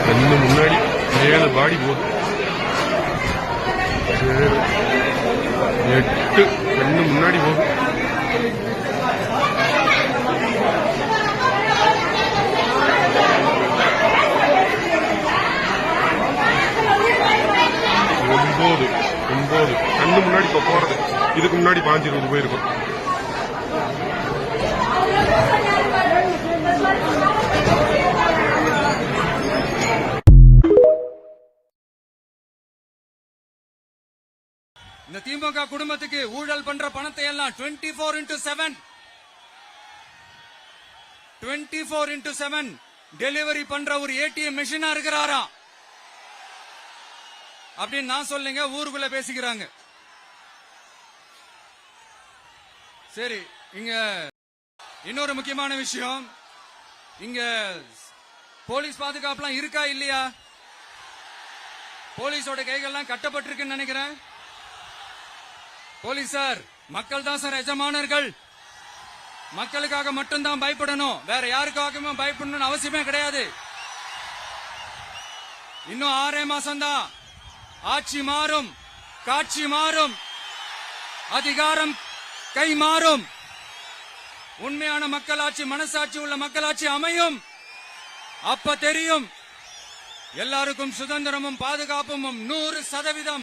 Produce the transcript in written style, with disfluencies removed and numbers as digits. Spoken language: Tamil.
கண்ணு முன்னாடி 7 பாடி போகுது. 8 கண்ணு முன்னாடி போகுது. ஒன்பது கண்ணு முன்னாடி இப்ப போறது. இதுக்கு முன்னாடி 5-20 போயிருக்கும். இந்த திமுக குடும்பத்துக்கு ஊழல் பண்ற பணத்தை எல்லாம் 24x7 டெலிவரி பண்ற ஒரு ஏடிஎம் மிஷினா இருக்கிறாரா அப்படின்னு நான் சொல்லுங்க. ஊருக்குள்ள பேசிக்கிறாங்க. சரி, இங்க இன்னொரு முக்கியமான விஷயம், இங்க போலீஸ் பாதுகாப்புலாம் இருக்கா இல்லையா? போலீஸோட கைகள்லாம் கட்டப்பட்டிருக்குன்னு நினைக்கிறேன். போலீசார் மக்கள் தான் சார் எஜமானர்கள். மக்களுக்காக மட்டும்தான் பயப்படணும், வேற யாருக்காகவும் பயப்படணும்னு அவசியமே கிடையாது. இன்னும் 6 மாசம் தான். ஆட்சி மாறும், காட்சி மாறும், அதிகாரம் கை மாறும். உண்மையான மக்களாட்சி, மனசாட்சி உள்ள மக்களாட்சி அமையும். அப்ப தெரியும் எல்லாருக்கும் சுதந்திரமும் பாதுகாப்பும் 100%.